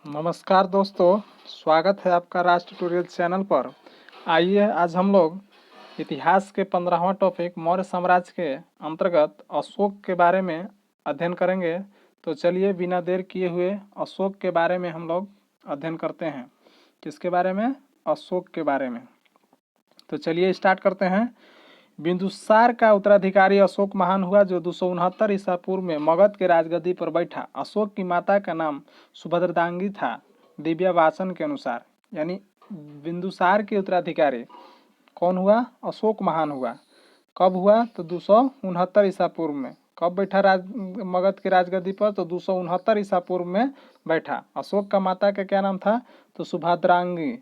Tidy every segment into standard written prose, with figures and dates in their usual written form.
नमस्कार दोस्तों, स्वागत है आपका राज ट्यूटोरियल चैनल पर। आइए आज हम लोग इतिहास के 15वां टॉपिक मौर्य साम्राज्य के अंतर्गत अशोक के बारे में अध्ययन करेंगे। तो चलिए बिना देर किए हुए अशोक के बारे में हम लोग अध्ययन करते हैं। किसके बारे में? अशोक के बारे में। तो चलिए स्टार्ट करते हैं। बिंदुसार का उत्तराधिकारी अशोक महान हुआ, जो 269 ईसा पूर्व में मगध के राजगद्दी पर बैठा। अशोक की माता का नाम सुभद्रांगी था, दिव्यवाचन के अनुसार। यानी बिंदुसार के उत्तराधिकारी कौन हुआ? अशोक महान हुआ। कब हुआ? तो 269 ईसा पूर्व में। कब बैठा मगध के राजगद्दी पर? तो 269 ईसा पूर्व में बैठा। अशोक का माता का क्या नाम था? तो सुभद्रांगी।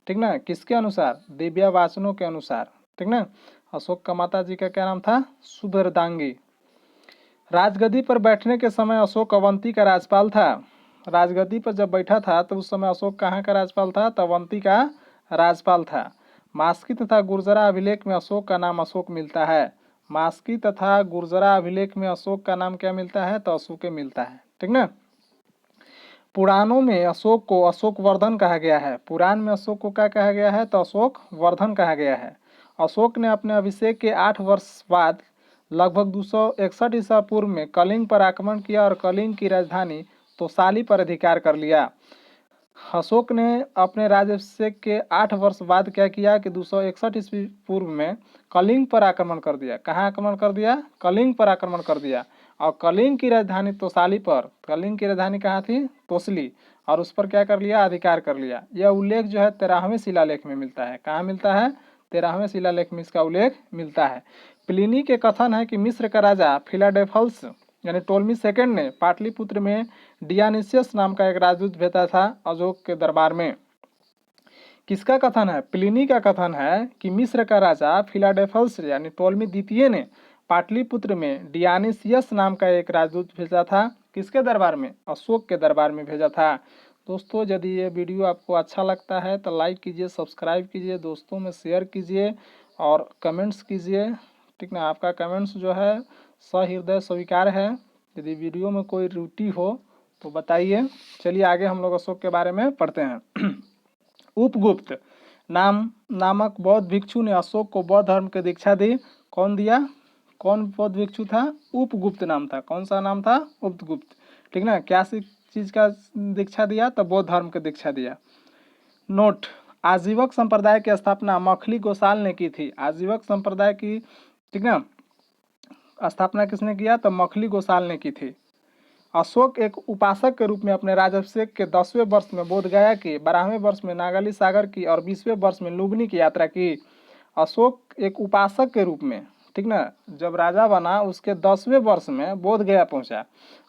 ठीक ना? किसके अनुसार? दिव्यवाचनों के अनुसार। ठीक ना? अशोक का माता जी का क्या नाम था? सुभद्रांगी। राजगद्दी पर बैठने के समय अशोक अवंती का राजपाल था। राजगद्दी पर जब बैठा था तो उस समय अशोक कहाँ का राजपाल था? तो अवंती का राजपाल था। मास्की तथा गुर्जरा अभिलेख में अशोक का नाम अशोक मिलता है। मास्की तथा गुर्जरा अभिलेख में अशोक का नाम क्या मिलता है? तो अशोक मिलता है। ठीक ना? पुराणों में अशोक को अशोक वर्धन कहा गया है। पुराण में अशोक को क्या कहा गया है? तो अशोक वर्धन कहा गया है। अशोक ने अपने अभिषेक के 8 वर्ष बाद लगभग 261 ईसा पूर्व में कलिंग पर आक्रमण किया और कलिंग की राजधानी तोसाली पर अधिकार कर लिया। अशोक ने अपने राज्याभिषेक के 8 वर्ष बाद क्या किया कि 261 ईस्वी पूर्व में कलिंग पर आक्रमण कर दिया। कहाँ आक्रमण कर दिया? कलिंग पर आक्रमण कर दिया। और कलिंग की राजधानी तोसाली पर, कलिंग की राजधानी कहाँ थी? तोसली। और उस पर क्या कर लिया? अधिकार कर लिया। यह उल्लेख जो है 13वें शिलालेख में मिलता है। कहाँ मिलता है? 13वें शिलालेख में इसका उल्लेख मिलता है। प्लिनी के कथन है कि मिस्र का राजा फिलाडेल्फस यानी टोलमी सेकंड ने पाटलिपुत्र में डियानिसियस नाम का एक राजदूत भेजा था अशोक के दरबार में। किसका कथन है? प्लिनी का कथन है कि मिस्र का राजा फिलाडेल्फस यानी टोलमी द्वितीय ने पाटलिपुत्र में डियानिसियस नाम का एक राजदूत भेजा था। किसके दरबार में? अशोक के दरबार में भेजा था। दोस्तों, यदि ये वीडियो आपको अच्छा लगता है तो लाइक कीजिए, सब्सक्राइब कीजिए, दोस्तों में शेयर कीजिए और कमेंट्स कीजिए। ठीक ना? आपका कमेंट्स जो है सहृदय स्वीकार है। यदि वीडियो में कोई त्रुटि हो तो बताइए। चलिए आगे हम लोग अशोक के बारे में पढ़ते हैं। उपगुप्त नामक बौद्ध भिक्षु ने अशोक को बौद्ध धर्म की दीक्षा दी। कौन दिया? कौन बौद्ध भिक्षु था? उपगुप्त नाम था। कौन सा नाम था? उपगुप्त। ठीक ना? क्या चीज का दीक्षा दिया? तो बौद्ध धर्म की दीक्षा दिया। नोट: आजीवक संप्रदाय की स्थापना मखली गोसाल ने की थी। आजीवक संप्रदाय की, ठीक ना, स्थापना किसने किया? तो मखली गोसाल ने की थी। अशोक एक उपासक के रूप में अपने राज्याभिषेक के 10वें वर्ष में बोधगया की, 12वें वर्ष में नागाली सागर की और 20वें वर्ष में लुम्बिनी की यात्रा की। अशोक एक उपासक के रूप में, ठीक ना, जब राजा बना उसके 10वें वर्ष में बोधगया पहुंचा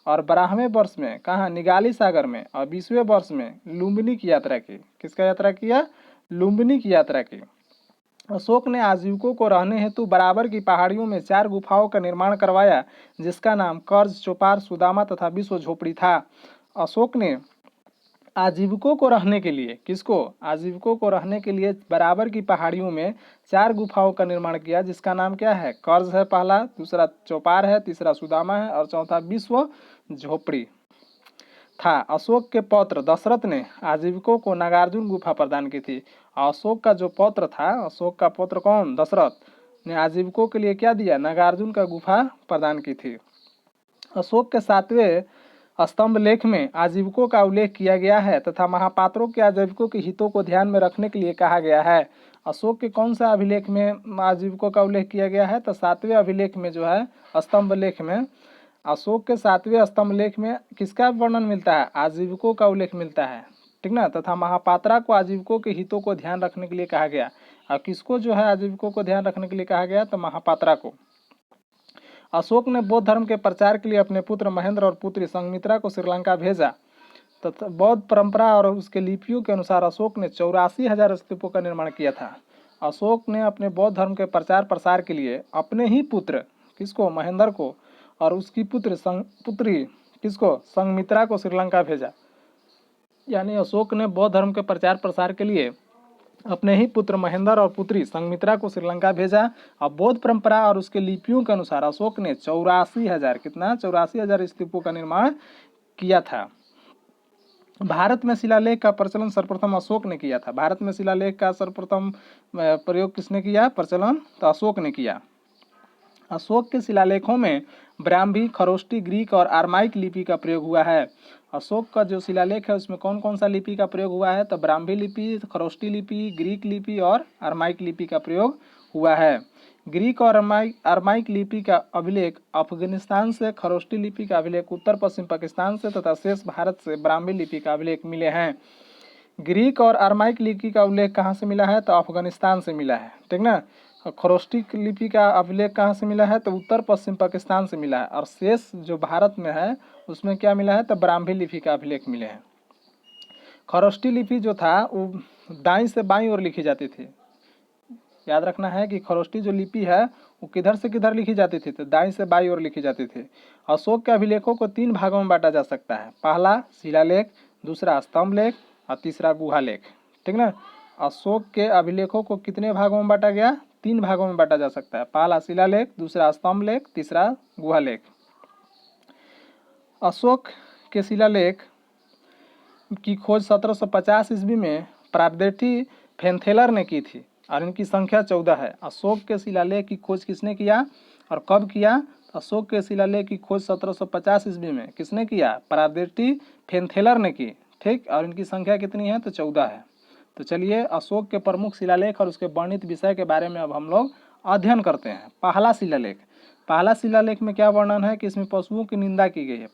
और 12वें वर्ष में कहाँ? निगाली सागर में और 20वें वर्ष में लुम्बिनी की यात्रा की। किसका यात्रा किया? लुम्बिनी की यात्रा की। अशोक ने आजीविकों को रहने हेतु बराबर की पहाड़ियों में 4 गुफाओं का निर्माण करवाया, जिसका नाम कर्ज, चौपार, सुदामा तथा विश्व झोपड़ी था। अशोक ने आजीविकों को रहने के लिए, किसको? आजीविकों को रहने के लिए बराबर की पहाड़ियों में 4 गुफाओं का निर्माण किया, जिसका नाम क्या है? कर्ज है पहला, दूसरा चौपार है, तीसरा सुदामा है और चौथा विश्व झोपड़ी था। अशोक के पौत्र दशरथ ने आजीविकों को नागार्जुन गुफा प्रदान की थी। अशोक का जो पौत्र था, अशोक का पौत्र कौन? दशरथ ने आजीविकों के लिए क्या दिया? नागार्जुन का गुफा प्रदान की थी। अशोक के 7वें स्तंभ लेख में आजीविकों का उल्लेख किया गया है तथा महापात्रों के आजीविकों के हितों को ध्यान में रखने के लिए कहा गया है। अशोक के कौन सा अभिलेख में आजीविकों का उल्लेख किया गया है? तो 7वें अभिलेख में जो है, स्तंभ लेख में, अशोक के 7वें स्तंभ लेख में किसका वर्णन मिलता है? आजीविकों का उल्लेख मिलता है। ठीक ना? तथा महापात्रा को आजीविकों के हितों को ध्यान रखने के लिए कहा गया। और किसको जो है आजीविकों को ध्यान रखने के लिए कहा गया? तो महापात्रा को। अशोक ने बौद्ध धर्म के प्रचार के लिए अपने पुत्र महेंद्र और पुत्री संघमित्रा को श्रीलंका भेजा तथा बौद्ध परंपरा और उसके लिपियों के अनुसार अशोक ने 84,000 स्तूपों का निर्माण किया था। अशोक ने अपने बौद्ध धर्म के प्रचार प्रसार के लिए अपने ही पुत्र, किसको? महेंद्र को, और उसकी पुत्री किसको? संघमित्रा को श्रीलंका भेजा। यानी अशोक ने बौद्ध धर्म के प्रचार प्रसार के लिए अपने ही पुत्र महेंद्र और पुत्री संघमित्रा को श्रीलंका भेजा। और बौद्ध परंपरा और उसके लिपियों के अनुसार अशोक ने 84,000, कितना? 84,000 स्तूपों का निर्माण किया था। भारत में शिलालेख का प्रचलन सर्वप्रथम अशोक ने किया था। भारत में शिलालेख का सर्वप्रथम प्रयोग किसने किया, प्रचलन? तो अशोक ने किया। अशोक के शिलालेखों में ब्राह्मी, खरोष्टी, ग्रीक और आर्माइक लिपि का प्रयोग हुआ है। अशोक का जो शिलालेख है उसमें कौन कौन सा लिपि का प्रयोग हुआ है? तो ब्राह्मी लिपि, खरोष्टी लिपि, ग्रीक लिपि और आर्माइक लिपि का प्रयोग हुआ है। ग्रीक और आर्माइक लिपि का अभिलेख अफगानिस्तान से, खरोष्टी लिपि का अभिलेख उत्तर पश्चिम पाकिस्तान से तथा शेष भारत से ब्राह्मी लिपि का अभिलेख मिले हैं। ग्रीक और आर्माइक लिपि का उल्लेख कहाँ से मिला है? तो अफगानिस्तान से मिला है, ठीक ना। खरोष्टी लिपि का अभिलेख कहाँ से मिला है? तो उत्तर पश्चिम पाकिस्तान से मिला है। और शेष जो भारत में है उसमें क्या मिला है? तो ब्राह्मी लिपि का अभिलेख मिले हैं। खरोष्टी लिपि जो था वो दाईं से बाईं ओर लिखी जाती थी। याद रखना है कि खरोष्टी जो लिपि है वो किधर से किधर लिखी जाती थी? तो दाईं से बाईं ओर लिखी जाती थी। अशोक के अभिलेखों को 3 भागों में बांटा जा सकता है। पहला शिलालेख, दूसरा स्तंभ लेख और तीसरा गुहा लेख, ठीक ना। अशोक के अभिलेखों को कितने भागों में बांटा गया? 3 भागों में बांटा जा सकता है। पहला शिलालेख, दूसरा स्तंभ लेख, तीसरा गुहा लेख। अशोक के शिलालेख की खोज 1750 ईस्वी में प्रागदैटी फेनथेलर ने की थी और इनकी संख्या 14 है। अशोक के शिलालेख की खोज किसने किया और कब किया? अशोक के शिलालेख की खोज 1750 ईस्वी में किसने किया? प्रागदैटी फेनथेलर ने की, ठीक। और इनकी संख्या कितनी है? तो 14 है। तो चलिए अशोक के प्रमुख शिलालेख और उसके वर्णित विषय के बारे में अब हम लोग अध्ययन करते हैं। पहला शिलालेख। पहला शिलालेख में क्या वर्णन है कि इसमें पशुओं की निंदा की गई है।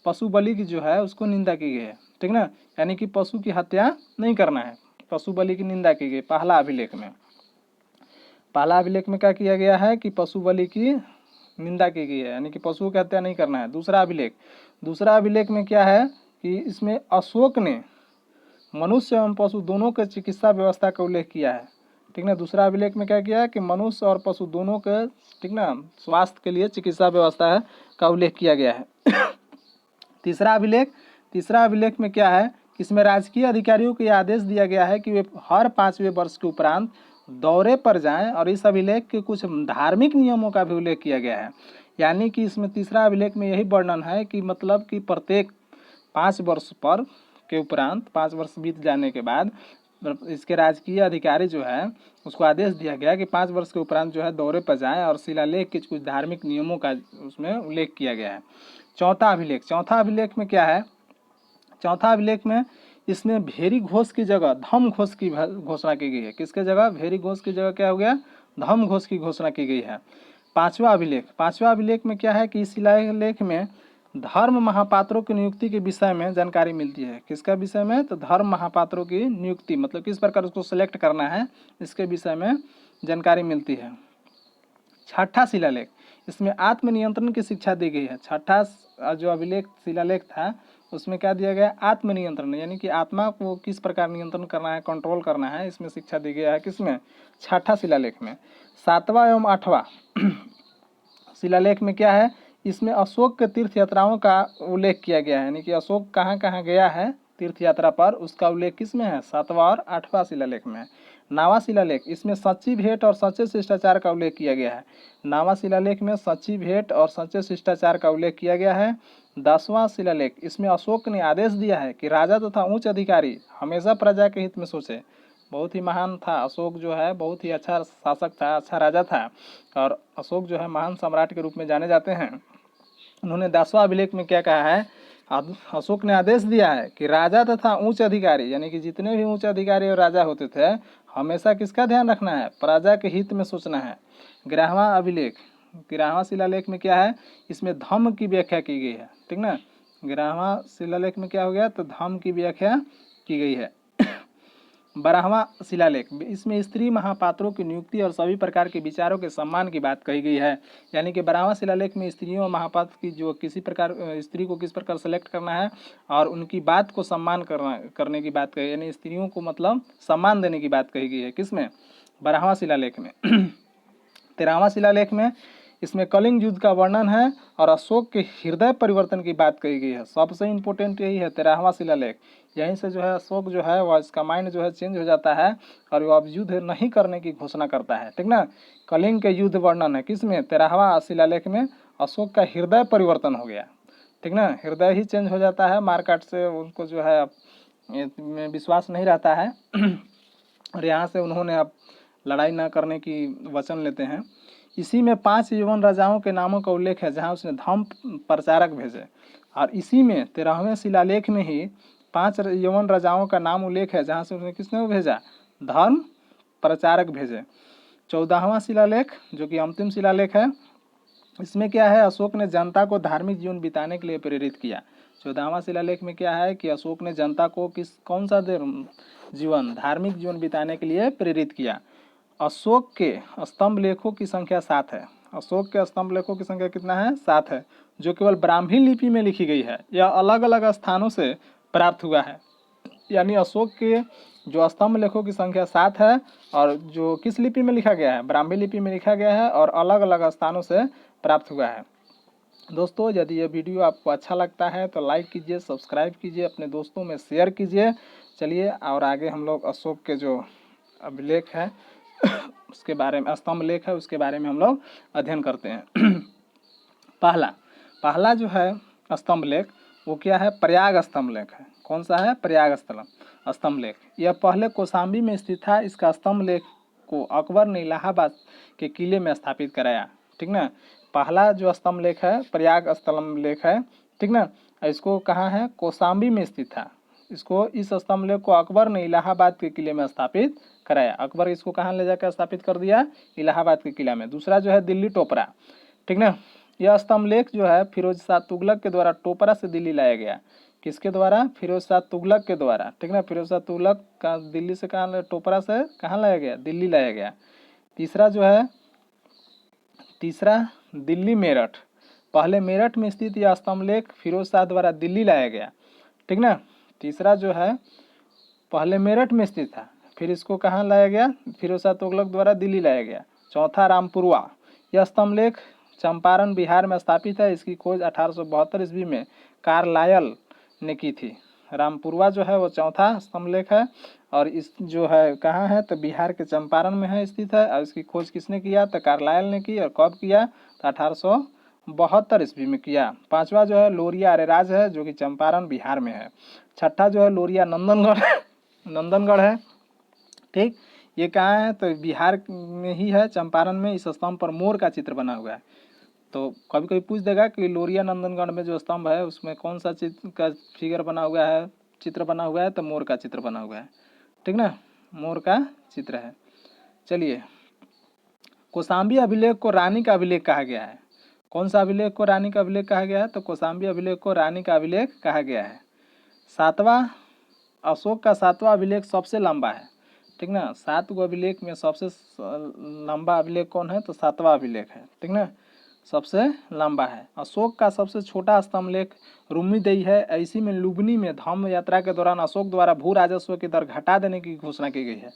पशु बलि की जो है उसको निंदा की गई है, ठीक ना। यानी कि पशु की हत्या नहीं करना है, पशु बलि की निंदा की गई पहला अभिलेख में। पहला अभिलेख में क्या किया गया है कि पशु बलि की निंदा की गई है, यानी कि पशुओं की हत्या नहीं करना है। दूसरा अभिलेख में क्या है कि इसमें अशोक ने मनुष्य एवं पशु दोनों के चिकित्सा व्यवस्था का उल्लेख किया है, ठीक ना। दूसरा अभिलेख में क्या किया है कि मनुष्य और पशु दोनों के, ठीक ना, स्वास्थ्य के लिए चिकित्सा व्यवस्था का उल्लेख किया गया है। तीसरा अभिलेख में क्या है, इसमें राजकीय अधिकारियों को यह आदेश दिया गया है कि वे हर 5वें वर्ष के उपरांत दौरे पर जाएं और इस अभिलेख के कुछ धार्मिक नियमों का भी उल्लेख किया गया है। यानी कि इसमें तीसरा अभिलेख में यही वर्णन है कि मतलब कि प्रत्येक 5 वर्ष पर के उपरांत 5 वर्ष बीत जाने के बाद इसके राजकीय अधिकारी जो है उसको आदेश दिया गया कि 5 वर्ष के उपरांत जो है दौरे पर जाएं और शिलालेख के कुछ धार्मिक नियमों का उसमें उल्लेख किया गया है। चौथा अभिलेख में क्या है? चौथा अभिलेख में इसमें भेरी घोष की जगह धम घोष की घोषणा की गई है। किसके जगह? भेरी घोष की जगह क्या हो गया? धम घोष की घोषणा की गई है। पांचवा अभिलेख में क्या है कि इस शिलालेख में धर्म महापात्रों की नियुक्ति के विषय में जानकारी मिलती है। किसका विषय में? तो धर्म महापात्रों की नियुक्ति, मतलब किस प्रकार उसको सिलेक्ट करना है इसके विषय में जानकारी मिलती है। छठा शिलालेख, इसमें आत्मनियंत्रण की शिक्षा दी गई है। छठा जो अभिलेख शिलालेख था उसमें क्या दिया गया? आत्मनियंत्रण, यानी कि आत्मा को किस प्रकार नियंत्रण करना है, कंट्रोल करना है, इसमें शिक्षा दी गया है। किसमें? छठा शिलालेख में। सातवां एवं आठवां शिलालेख में क्या है? इसमें अशोक के तीर्थ यात्राओं का उल्लेख किया गया है, यानी कि अशोक कहाँ कहाँ गया है तीर्थ यात्रा पर, उसका उल्लेख किसमें है? 7वां और 8वां शिलालेख में। नावा शिलालेख, इसमें सच्ची भेंट और सच्चे शिष्टाचार का उल्लेख किया गया है। नावा शिलालेख में सच्ची भेंट और सच्चे शिष्टाचार का उल्लेख किया गया है। 10वां शिलालेख, इसमें अशोक ने आदेश दिया है कि राजा तथा उच्च अधिकारी हमेशा प्रजा के हित में सोचे। बहुत ही महान था अशोक जो है, बहुत ही अच्छा शासक था, अच्छा राजा था और अशोक जो है महान सम्राट के रूप में जाने जाते हैं। उन्होंने 10वां अभिलेख में क्या कहा है? अशोक ने आदेश दिया है कि राजा तथा उच्च अधिकारी, यानी कि जितने भी उच्च अधिकारी और राजा होते थे, हमेशा किसका ध्यान रखना है? प्रजा के हित में सोचना है। 11वां शिलालेख में क्या है? इसमें धम्म की व्याख्या की गई है, ठीक ना। 11वां शिलालेख में क्या हो गया? तो धम्म की व्याख्या की गई है। 12वां शिलालेख, इसमें स्त्री महापात्रों की नियुक्ति और सभी प्रकार के विचारों के सम्मान की बात कही गई है। यानी कि 12वां शिलालेख में स्त्रियों और महापात्र की जो किसी प्रकार स्त्री को किस प्रकार सेलेक्ट करना है और उनकी बात को सम्मान करने की बात कही, यानी स्त्रियों को मतलब सम्मान देने की बात कही गई है। किसमें? 12वां शिलालेख में। 13वां शिलालेख में इसमें कलिंग युद्ध का वर्णन है और अशोक के हृदय परिवर्तन की बात कही गई है। सबसे इम्पोर्टेंट यही है 13वां शिलालेख। यहीं से जो है अशोक जो है वह इसका माइंड जो है चेंज हो जाता है और वो अब युद्ध नहीं करने की घोषणा करता है, ठीक ना। कलिंग के युद्ध वर्णन है किसमें? 13वां शिलालेख में अशोक का हृदय परिवर्तन हो गया। ठीक ना, हृदय ही चेंज हो जाता है, मारकाट से उनको जो है में विश्वास नहीं रहता है और यहाँ से उन्होंने अब लड़ाई न करने की वचन लेते हैं। इसी में 5 यवन राजाओं के नामों का उल्लेख है जहाँ उसने धर्म प्रचारक भेजे, और इसी में 13वें शिलालेख में ही 5 यवन राजाओं का नाम उल्लेख है जहाँ से उसने किसने भेजा, धर्म प्रचारक भेजे। 14वां शिलालेख जो कि अंतिम शिलालेख है, इसमें क्या है, अशोक ने जनता को धार्मिक जीवन बिताने के लिए प्रेरित किया। 14वां शिलालेख में क्या है कि अशोक ने जनता को कौन सा जीवन, धार्मिक जीवन बिताने के लिए प्रेरित किया। अशोक के स्तंभ लेखों की संख्या 7 है। अशोक के स्तंभ लेखों की संख्या कितना है, 7 है, जो केवल ब्राह्मी लिपि में लिखी गई है। यह अलग अलग स्थानों से प्राप्त हुआ है। यानी अशोक के जो स्तंभ लेखों की संख्या 7 है और जो किस लिपि में लिखा गया है, ब्राह्मी लिपि में लिखा गया है और अलग अलग स्थानों से प्राप्त हुआ है। दोस्तों, यदि यह वीडियो आपको अच्छा लगता है तो लाइक कीजिए, सब्सक्राइब कीजिए, अपने दोस्तों में शेयर कीजिए। चलिए और आगे हम लोग अशोक के जो अभिलेख है उसके बारे में, स्तंभ लेख है उसके बारे में हम लोग अध्ययन करते हैं। पहला जो है स्तंभ लेख वो क्या है, प्रयाग स्तंभ लेख है। कौन सा है, प्रयाग स्तंभ लेख। यह पहले कौशाम्बी में स्थित था। इसका स्तंभ लेख को अकबर ने इलाहाबाद के किले में स्थापित कराया। ठीक ना, पहला जो स्तंभ लेख है प्रयाग स्तंभ लेख है। ठीक ना, इसको कहाँ है, कौशाम्बी में स्थित था। इसको, इस स्तंभ लेख को अकबर ने इलाहाबाद के किले में स्थापित कराया। अकबर इसको कहाँ ले जाकर स्थापित कर दिया, इलाहाबाद के किला में। दूसरा जो है दिल्ली टोपरा। ठीक ना, यह स्तंभ लेख जो है फिरोज शाह तुगलक के द्वारा टोपरा से दिल्ली लाया गया। किसके द्वारा, फिरोज शाह तुगलक के द्वारा। ठीक ना, फिरोज शाह तुगलक का दिल्ली से कहाँ, टोपरा से कहाँ लाया गया, दिल्ली लाया गया। तीसरा जो है, तीसरा दिल्ली मेरठ। पहले मेरठ में स्थित यह स्तंभ लेख फिरोज शाह द्वारा दिल्ली लाया गया। ठीक ना, तीसरा जो है पहले मेरठ में स्थित था, फिर इसको कहाँ लाया गया, फिरोज शाह तुगलक द्वारा दिल्ली लाया गया। चौथा रामपुरवा। यह स्तंभ लेख चंपारण बिहार में स्थापित है। इसकी खोज 1872 ईस्वी में कार्लायल ने की थी। रामपुरवा जो है वो चौथा स्तंभ लेख है और इस जो है कहाँ है, तो बिहार के चंपारण में है, स्थित है। और इसकी खोज किसने किया, तो कार्लायल ने की। और कब किया, तो 1872 ईस्वी में किया। पांचवा जो है लोरिया अरेराज है जो कि चंपारण बिहार में है। छठा जो है लोरिया नंदनगढ़ है। ठीक, ये कहाँ है, तो बिहार में ही है, चंपारण में। इस स्तंभ पर मोर का चित्र बना हुआ है। तो कभी कभी पूछ देगा कि लोरिया नंदनगढ़ में जो स्तंभ है उसमें कौन सा चित्र का फिगर बना हुआ है, चित्र बना हुआ है, तो मोर का चित्र बना हुआ है। ठीक ना, मोर का चित्र है। चलिए, कौशाम्बी अभिलेख को रानी का अभिलेख कहा गया है। कौन सा अभिलेख को रानी का अभिलेख कहा गया है, तो कौशाम्बी अभिलेख को रानी का अभिलेख कहा गया है। सातवां, अशोक का 7वां अभिलेख सबसे लंबा है। ठीक ना, 7 गो अभिलेख में सबसे लंबा अभिलेख कौन है, तो 7वां अभिलेख है। ठीक ना, सबसे लंबा है। अशोक का सबसे छोटा स्तंभ लेख रुम्मीदेई है। ऐसी में लुबनी में धम्म यात्रा के दौरान अशोक द्वारा भू राजस्व की दर घटा देने की घोषणा की गई है।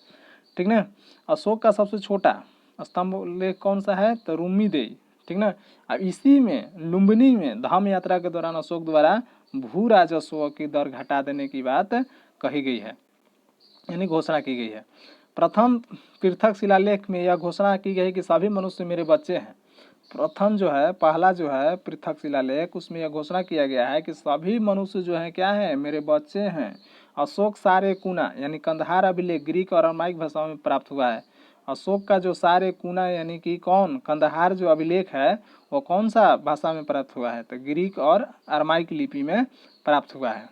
ठीक ना, अशोक का सबसे छोटा स्तंभ लेख कौन सा है, तो रुम्मीदेई। ठीक ना, अब इसी में लुम्बिनी में धम्म यात्रा के दौरान अशोक द्वारा भू राजस्व की दर घटा देने की बात कही गई है, यानी घोषणा की गई है। प्रथम पृथक शिलालेख में यह घोषणा की गई कि सभी मनुष्य मेरे बच्चे हैं। प्रथम जो है, पहला जो है पृथक शिलालेख, उसमें यह घोषणा किया गया है कि सभी मनुष्य जो है क्या है, मेरे बच्चे हैं। अशोक सारे कुना यानी कंधार अभिलेख ग्रीक और अरमाइक भाषाओं में प्राप्त हुआ है। अशोक का जो सारे कुना यानी कि कौन, कंधार जो अभिलेख है वो कौन सा भाषा में प्राप्त हुआ है, तो ग्रीक और अरमाइक लिपि में प्राप्त हुआ है।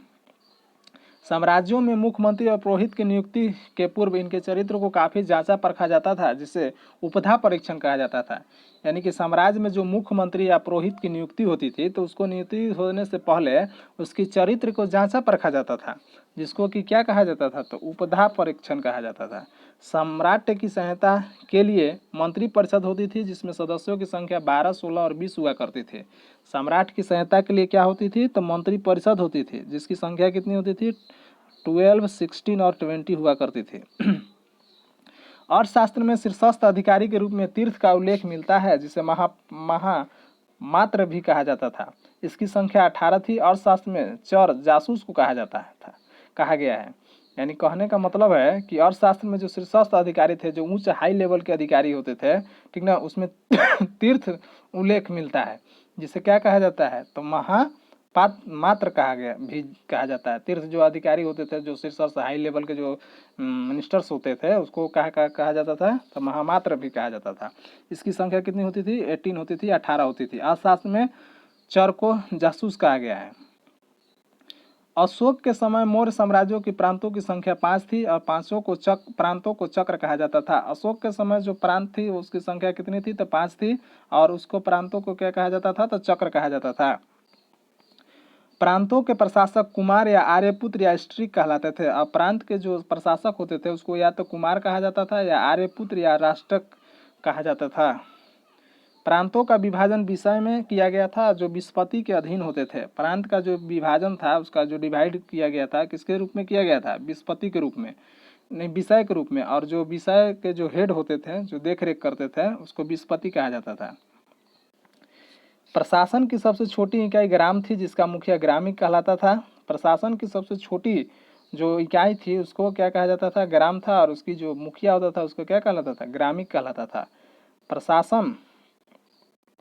साम्राज्यों में मुख्यमंत्री और पुरोहित की नियुक्ति के पूर्व इनके चरित्र को काफी जांचा परखा जाता था, जिसे उपधा परीक्षण कहा जाता था। यानी कि साम्राज्य में जो मुख्यमंत्री या पुरोहित की नियुक्ति होती थी तो उसको नियुक्ति होने से पहले उसकी चरित्र को जांचा परखा जाता था, जिसको कि क्या कहा जाता था, तो उपधा परीक्षण कहा जाता था। सम्राट की सहायता के लिए मंत्री परिषद होती थी जिसमें सदस्यों की संख्या 12, 16 और 20 हुआ करती थी। सम्राट की सहायता के लिए क्या होती थी, तो मंत्री परिषद होती थी जिसकी संख्या कितनी होती थी, 12, 16 और 20 हुआ करती थी। अर्थशास्त्र में शीर्षस्थ अधिकारी के रूप में तीर्थ का उल्लेख मिलता है जिसे महामात्र भी कहा जाता था। इसकी संख्या 18 थी। अर्थशास्त्र में चर जासूस को कहा जाता था, कहा गया है। यानी कहने का मतलब है कि अर्थशास्त्र में जो शीर्षस्थ अधिकारी थे, जो उच्च हाई लेवल के अधिकारी होते थे, ठीक ना, उसमें तीर्थ उल्लेख मिलता है जिसे क्या कहा जाता है, तो मात्र कहा जाता है। तीर्थ जो अधिकारी होते थे, जो शीर्ष से हाई लेवल के जो मिनिस्टर्स होते थे, उसको कहा जाता था, तो महामात्र भी कहा जाता था। इसकी संख्या कितनी होती थी? 18 होती थी, 18 होती थी। अर्थशास्त्र में चर को जासूस कहा गया है। अशोक के समय मौर्य साम्राज्यों की प्रांतों की संख्या 5 थी और प्रांतों को चक्र कहा जाता था। अशोक के समय जो प्रांत थी उसकी संख्या कितनी थी? तो 5 थी, और उसको प्रांतों को क्या कहा जाता था? तो चक्र कहा जाता था। प्रांतों के प्रशासक कुमार या आर्यपुत्र या स्ट्रीक कहलाते थे। अब प्रांत के जो प्रशासक होते थे उसको या तो कुमार कहा जाता था या आर्यपुत्र या राष्ट्रक कहा जाता था। प्रांतों का विभाजन विषय में किया गया था जो विस्पति के अधीन होते थे। प्रांत का जो विभाजन था, उसका जो डिवाइड किया गया था, किसके रूप में किया गया था? विस्पति के रूप में, नहीं, विषय के रूप में। और जो विषय के जो हेड होते थे, जो देख रेख करते थे, उसको विस्पति कहा जाता था। प्रशासन की सबसे छोटी इकाई ग्राम थी, जिसका मुखिया ग्रामिक कहलाता था। प्रशासन की सबसे छोटी जो इकाई थी उसको क्या कहा जाता था? ग्राम था, और उसकी जो मुखिया होता था उसको क्या कहलाता था? ग्रामिक कहलाता था।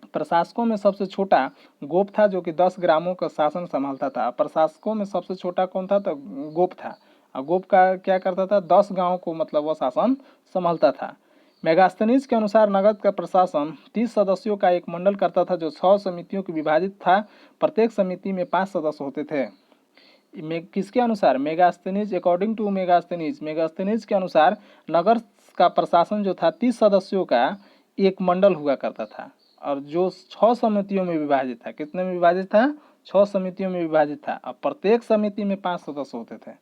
प्रशासकों में सबसे छोटा गोप था, जो कि 10 ग्रामों का शासन संभालता था। प्रशासकों में सबसे छोटा कौन था? तो गोप था। और गोप का क्या करता था? 10 गांवों को मतलब वो शासन संभालता था। मेगास्थनीज के अनुसार नगद का प्रशासन 30 सदस्यों का एक मंडल करता था, जो 6 समितियों की विभाजित था। प्रत्येक समिति में 5 सदस्य होते थे। किसके अनुसार? मेगास्थनीज, अकॉर्डिंग टू मेगास्थनीज के अनुसार नगर का प्रशासन जो था 30 सदस्यों का एक मंडल हुआ करता था, और जो 6 समितियों में विभाजित था। कितने में विभाजित था? 6 समितियों में विभाजित था। अब प्रत्येक समिति में 5 सदस्य होते थे।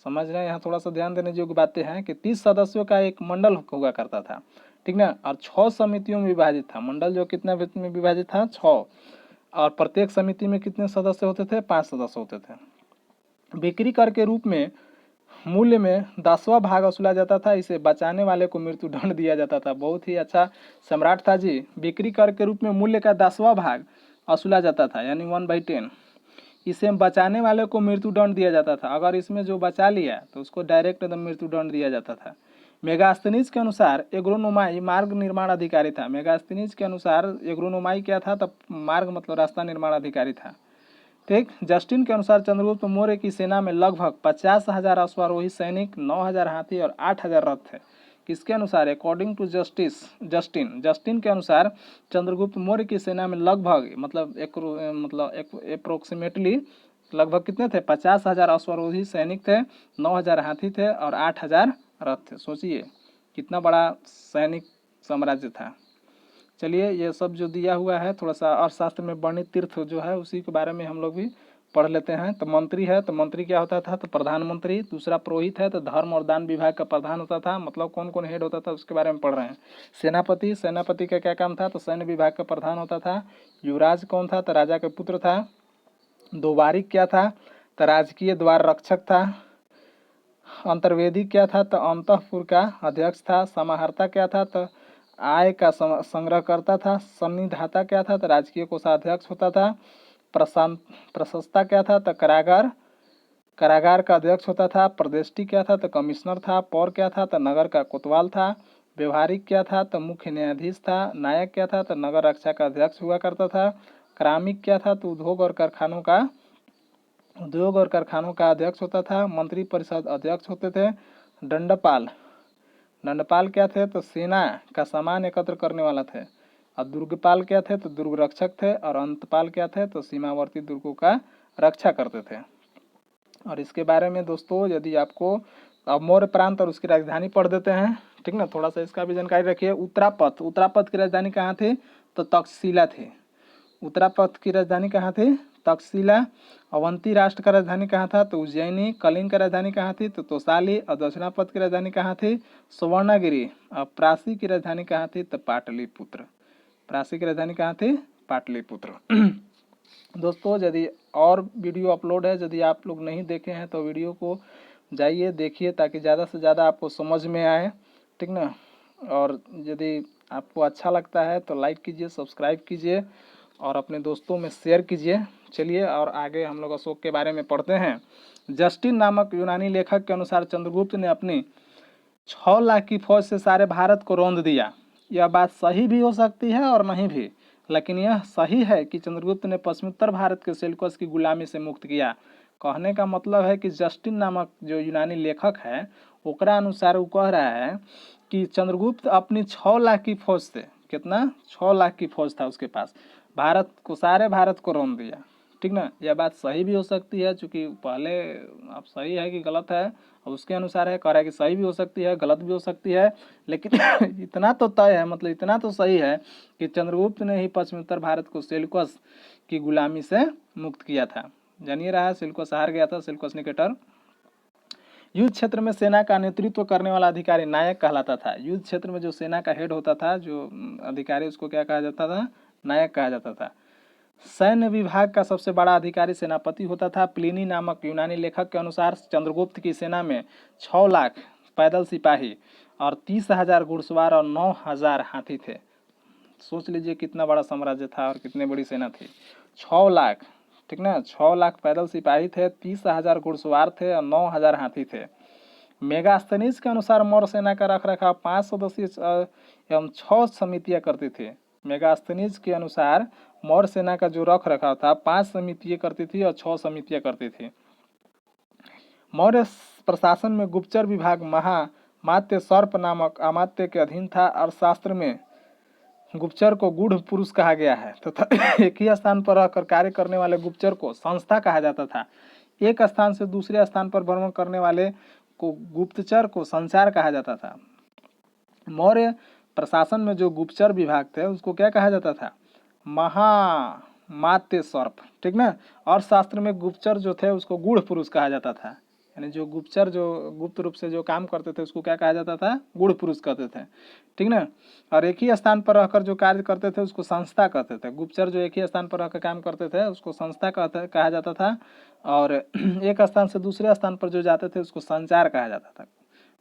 समझ रहे हैं? यहाँ थोड़ा सा ध्यान देने योग्य बातें हैं कि 30 सदस्यों का एक मंडल हुआ करता था, ठीक ना, और 6 समितियों में विभाजित था। मंडल जो कितना में विभाजित था? 6। और प्रत्येक समिति में कितने सदस्य होते थे? 5 सदस्य होते थे। बिक्री कर के रूप में मूल्य में 10वां भाग वसूला जाता था। इसे बचाने वाले को मृत्यु दंड दिया जाता था। बहुत ही अच्छा सम्राट था जी। बिक्री कर के रूप में मूल्य का 10वां भाग वसूला जाता था, यानी 1/10। इसे बचाने वाले को मृत्यु दंड दिया जाता था। अगर इसमें जो बचा लिया तो उसको डायरेक्ट एकदम मृत्यु दंड दिया जाता था। मेगास्थनीज के अनुसार एग्रोनोमाई मार्ग निर्माण अधिकारी था। मेगास्थनीज के अनुसार एग्रोनोमाई क्या था? तब मार्ग मतलब रास्ता निर्माण अधिकारी था, ठीक। जस्टिन के अनुसार चंद्रगुप्त मौर्य की सेना में लगभग 50,000 अश्वारोही सैनिक, 9,000 हाथी और 8,000 रथ थे। किसके अनुसार? अकॉर्डिंग टू जस्टिन के अनुसार चंद्रगुप्त मौर्य की सेना में लगभग मतलब अप्रोक्सीमेटली लगभग कितने थे? 50,000 अश्वारोही सैनिक थे, 9,000 हाथी थे और 8,000 रथ थे। सोचिए कितना बड़ा सैनिक साम्राज्य था। चलिए, ये सब जो दिया हुआ है थोड़ा सा अर्थशास्त्र में वर्णित तीर्थ जो है उसी के बारे में हम लोग भी पढ़ लेते हैं। तो मंत्री है, तो मंत्री क्या होता था? तो प्रधानमंत्री। दूसरा पुरोहित है, तो धर्म और दान विभाग का प्रधान होता था, मतलब कौन कौन हेड होता था उसके बारे में पढ़ रहे हैं। सेनापति का क्या काम था? तो सैन्य विभाग का प्रधान होता था। युवराज कौन था? तो राजा का पुत्र था। दोबारिक क्या था? तो राजकीय द्वार रक्षक था। अंतर्वेदी क्या था? तो अंतःपुर का अध्यक्ष था। समाहर्ता क्या था? तो आय का संग्रह करता था। संनिधाता क्या था? तो राजकीय कोषाध्यक्ष होता था। प्रशस्ता क्या था? तो कारागार का अध्यक्ष होता था। प्रदेष्टि क्या था? तो कमिश्नर था। पौर क्या था? तो नगर का कोतवाल था। व्यवहारिक क्या था? तो मुख्य न्यायाधीश था। नायक क्या था? तो नगर रक्षा का अध्यक्ष हुआ करता था। क्रामिक क्या था? तो उद्योग और कारखानों का अध्यक्ष होता था। मंत्री परिषद अध्यक्ष होते थे। दंडपाल क्या थे? तो सेना का सामान एकत्र करने वाला थे। और दुर्गपाल क्या थे? तो दुर्ग रक्षक थे। और अंतपाल क्या थे? तो सीमावर्ती दुर्गों का रक्षा करते थे। और इसके बारे में दोस्तों, यदि आपको अब मौर्य प्रांत और उसकी राजधानी पढ़ देते हैं, ठीक ना, थोड़ा सा इसका भी जानकारी रखिए। उत्तरापथ की राजधानी कहाँ थी? तो तक्षशिला थी। उत्तरापथ की राजधानी कहाँ थी? तक्षशिला। अवंती राष्ट्र का राजधानी कहाँ था? तो उज्जैनी। कलिंग का राजधानी कहाँ थी? तो तोसाली। और दक्षिणापथ की राजधानी कहाँ थी? सुवर्णगिरी। और प्रासी की राजधानी कहाँ थी? तो पाटलिपुत्र। प्रासी की राजधानी कहाँ थी? पाटलिपुत्र। दोस्तों, यदि और वीडियो अपलोड है, यदि आप लोग नहीं देखे हैं तो वीडियो को जाइए देखिए, ताकि ज़्यादा से ज़्यादा आपको समझ में आए, ठीक ना। और यदि आपको अच्छा लगता है तो लाइक कीजिए, सब्सक्राइब कीजिए और अपने दोस्तों में शेयर कीजिए। चलिए, और आगे हम लोग अशोक के बारे में पढ़ते हैं। जस्टिन नामक यूनानी लेखक के अनुसार चंद्रगुप्त ने अपनी 6 लाख की फौज से सारे भारत को रौंद दिया। यह बात सही भी हो सकती है और नहीं भी। लेकिन यह सही है कि चंद्रगुप्त ने पश्चिमोत्तर भारत के सेल्यूकस की गुलामी से मुक्त किया। कहने का मतलब है कि जस्टिन नामक जो यूनानी लेखक है ओकरा अनुसार वो कह रहा है कि चंद्रगुप्त अपनी 6 लाख की फौज से, कितना 6 लाख की फौज था उसके पास, भारत को, सारे भारत को रोन दिया। ठीक ना, यह बात सही भी हो सकती है, चूंकि पहले अब सही है कि गलत है अब उसके अनुसार है, कह रहा है कि सही भी हो सकती है गलत भी हो सकती है, लेकिन इतना तो तय है, मतलब इतना तो सही है कि चंद्रगुप्त ने ही पश्चिमोत्तर भारत को सेल्यूकस की गुलामी से मुक्त किया था। जानिए रहा है सेल्यूकस हार गया था, सेल्यूकस निकेटर। युद्ध क्षेत्र में सेना का नेतृत्व करने वाला अधिकारी नायक कहलाता था। युद्ध क्षेत्र में जो सेना का हेड होता था, जो अधिकारी, उसको क्या कहा जाता था? नायक कहा जाता था। सैन्य विभाग का सबसे बड़ा अधिकारी सेनापति होता था। प्लिनी नामक यूनानी लेखक के अनुसार चंद्रगुप्त की सेना में 6 लाख पैदल सिपाही और 30,000 घुड़सवार और 9,000 हाथी थे। सोच लीजिए कितना बड़ा साम्राज्य था और कितनी बड़ी सेना थी। 6 लाख, ठीक ना, 6 लाख पैदल सिपाही थे, 30,000 घुड़सवार थे और 9,000 हाथी थे। मेगास्थनीज के अनुसार मौर्य सेना का रख रखाव 5 सदस्यीय एवं 6 समितियां करती थी। मेगास्थनीज के अनुसार मौर्य सेना का जो रख रखाव था 5 समितियां करती थी और 6 समितियां करती थी। मौर्य प्रशासन में गुप्तचर विभाग महामात्य सर्प नामक अमात्य के अधीन था। अर्थशास्त्र में गुप्तचर को गूढ़ पुरुष कहा गया है तथा एक ही स्थान पर रहकर कार्य करने वाले गुप्तचर को संस्था कहा जाता था। एक स्थान से दूसरे स्थान पर भ्रमण करने वाले को गुप्तचर को संचार कहा जाता था। मौर्य प्रशासन में जो गुप्तचर विभाग थे उसको क्या कहा जाता था? महामात्य सर्प, ठीक ना। और शास्त्र में गुप्तचर जो थे उसको गूढ़ पुरुष कहा जाता था, यानी जो गुप्तचर जो गुप्त रूप से जो काम करते थे उसको क्या कहा जाता था? गूढ़ पुरुष कहते थे, ठीक ना। और एक ही स्थान पर रहकर जो कार्य करते थे उसको संस्था कहते थे। गुप्तचर जो एक ही स्थान पर रहकर काम करते थे उसको संस्था कहा जाता था, और एक स्थान से दूसरे स्थान पर जो जाते थे उसको संचार कहा जाता था,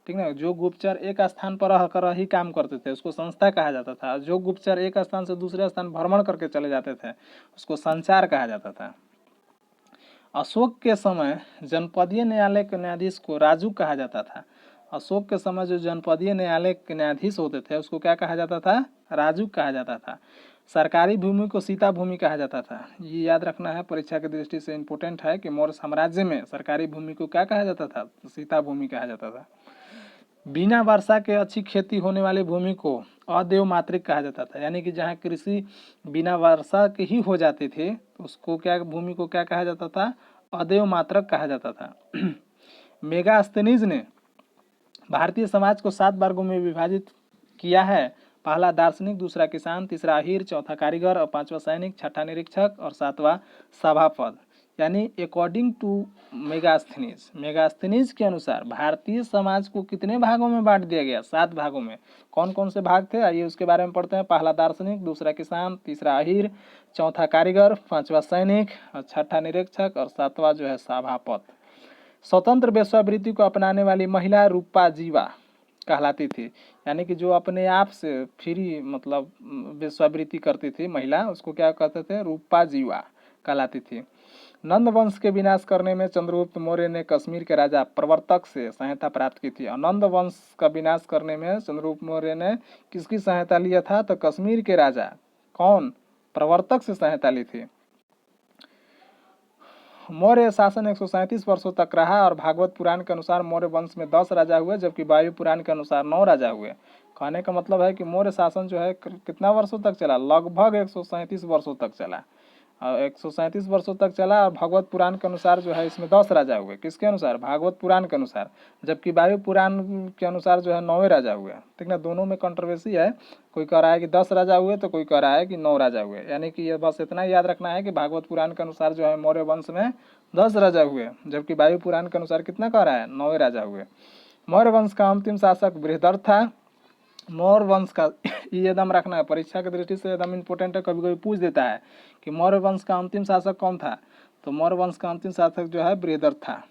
ठीक ना। जो गुप्तचर एक स्थान पर रहकर ही काम करते थे उसको संस्था कहा जाता था, जो गुप्तचर एक स्थान से दूसरे स्थान भ्रमण करके चले जाते थे उसको संचार कहा जाता था। अशोक के समय जनपदीय न्यायालय के न्यायाधीश को राजू कहा जाता था। अशोक के समय जो जनपदीय न्यायालय के न्यायाधीश होते थे उसको क्या कहा जाता था? राजू कहा जाता था। सरकारी भूमि को सीता भूमि कहा जाता था। ये याद रखना है, परीक्षा की दृष्टि से इम्पोर्टेंट है कि मौर्य साम्राज्य में सरकारी भूमि को क्या कहा जाता था? सीता भूमि कहा जाता था। बिना वर्षा के अच्छी खेती होने वाली भूमि को अदेव मातृक कहा जाता था, यानी कि जहाँ कृषि बिना वर्षा के ही हो जाती थी तो उसको क्या, भूमि को क्या कहा जाता था? अदेव मातृक कहा जाता था। मेगास्थनीज ने भारतीय समाज को 7 वर्गों में विभाजित किया है। पहला दार्शनिक, दूसरा किसान, तीसरा अहीर, चौथा कारीगर और 5वां सैनिक, छठा निरीक्षक और 7वां सभापद। यानी अकॉर्डिंग टू मेगास्थनीज, मेगास्थनीज के अनुसार भारतीय समाज को कितने भागों में बांट दिया गया? 7 भागों में। कौन कौन से भाग थे आइए उसके बारे में पढ़ते हैं। पहला दार्शनिक, दूसरा किसान, तीसरा अहीर, चौथा कारीगर, 5वां सैनिक और छठा निरीक्षक और 7वां जो है सभापद। स्वतंत्र वेश्यावृत्ति को अपनाने वाली महिला रूपा जीवा कहलाती थी, यानी कि जो अपने आप से फ्री मतलब वेश्यावृत्ति करती थी महिला उसको क्या कहते थे? रूपा जीवा कहलाती थी। नंद वंश के विनाश करने में चंद्रगुप्त मौर्य ने कश्मीर के राजा प्रवर्तक से सहायता प्राप्त की थी। और नंद वंश का विनाश करने में चंद्रगुप्त मौर्य ने किसकी सहायता लिया था? तो कश्मीर के राजा कौन? प्रवर्तक से सहायता ली थी। मौर्य शासन 137 वर्षों तक रहा और भागवत पुराण के अनुसार मौर्य वंश में 10 राजा हुए जबकि वायु पुराण के अनुसार 9 राजा हुए। कहने का मतलब है कि मौर्य शासन जो है कितना वर्षों तक चला? लगभग 137 वर्षों तक चला। 137 वर्षों तक चला और भागवत पुराण के अनुसार जो है इसमें 10 राजा हुए। किसके अनुसार? भागवत पुराण के अनुसार। जबकि वायु पुराण के अनुसार जो है 9 राजा हुए, ठीक ना। दोनों में कंट्रोवर्सी है, कोई कह रहा है कि 10 राजा हुए तो कोई कह रहा है कि 9 राजा हुए। यानी कि ये बस इतना याद रखना है कि भागवत पुराण के अनुसार जो है मौर्य वंश में 10 राजा हुए जबकि वायु पुराण के अनुसार कितना कह रहा है? 9 राजा हुए। मौर्य वंश का अंतिम शासक बृहदर्थ था। मौर्य वंश का ये एकदम रखना है, परीक्षा की दृष्टि से एकदम इम्पोर्टेंट है, कभी कभी पूछ देता है कि मौर्य वंश का अंतिम शासक कौन था? तो मौर्य वंश का अंतिम शासक जो है बृहदर्थ था।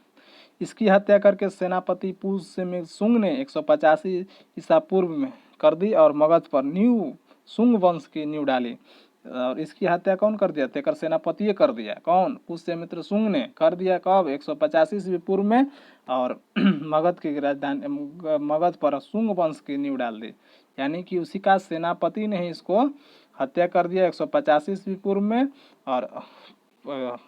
इसकी हत्या करके सेनापति पुष्य शुंग ने 185 ईसा पूर्व में कर दी और मगध पर न्यू शुंग वंश की नींव डाली। और इसकी हत्या कौन कर दिया? तेकर सेनापति कर दिया। कौन? पुष्यमित्र शुंग ने कर दिया। कब? 185 ईस्वी पूर्व में। और मगध की राजधानी मगध पर शुंग वंश की नींव डाल दी, यानी कि उसी का सेनापति ने ही इसको हत्या कर दिया 185 ईस्वी पूर्व में, और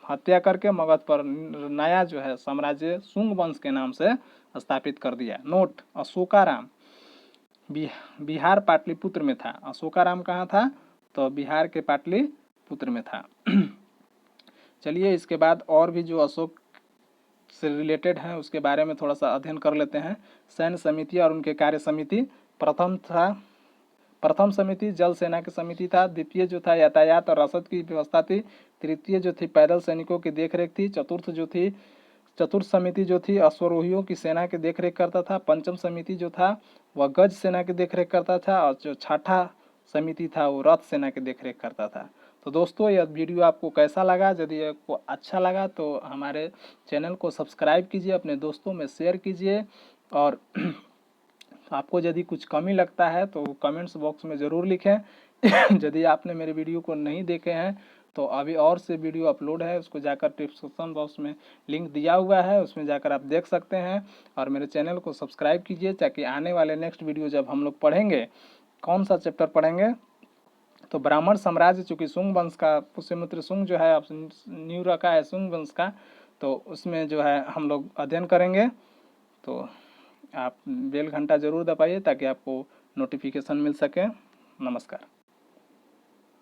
हत्या करके मगध पर नया जो है साम्राज्य शुंग वंश के नाम से स्थापित कर दिया। नोट, अशोकाराम बिहार पाटलिपुत्र में था। अशोकाराम कहाँ था? तो बिहार के पाटलिपुत्र में था। चलिए इसके बाद और भी जो अशोक से रिलेटेड हैं उसके बारे में थोड़ा सा अध्ययन कर लेते हैं। सैन्य समिति और उनके कार्य समिति। प्रथम समिति जल सेना की समिति था। द्वितीय जो था यातायात और रसद की व्यवस्था थी। तृतीय जो थी पैदल सैनिकों की देखरेख थी। चतुर्थ समिति जो थी अश्वरोहियों की सेना की देखरेख करता था। पंचम समिति जो था वह गज सेना की देखरेख करता था, और जो छठा समिति था वो रथ सेना की देखरेख करता था। तो दोस्तों यह वीडियो आपको कैसा लगा? यदि आपको अच्छा लगा तो हमारे चैनल को सब्सक्राइब कीजिए, अपने दोस्तों में शेयर कीजिए, और आपको यदि कुछ कमी लगता है तो कमेंट्स बॉक्स में ज़रूर लिखें। यदि आपने मेरे वीडियो को नहीं देखे हैं तो अभी और से वीडियो अपलोड है, उसको जाकर डिस्क्रिप्शन बॉक्स में लिंक दिया हुआ है, उसमें जाकर आप देख सकते हैं। और मेरे चैनल को सब्सक्राइब कीजिए ताकि आने वाले नेक्स्ट वीडियो जब हम लोग पढ़ेंगे, कौन सा चैप्टर पढ़ेंगे, तो ब्राह्मण साम्राज्य, चूँकि शुंग वंश का पुष्यमित्र शुंग जो है अब न्यू रखा है शुंग वंश का, तो उसमें जो है हम लोग अध्ययन करेंगे। तो आप बेल घंटा ज़रूर दबाइए ताकि आपको नोटिफिकेशन मिल सके। नमस्कार।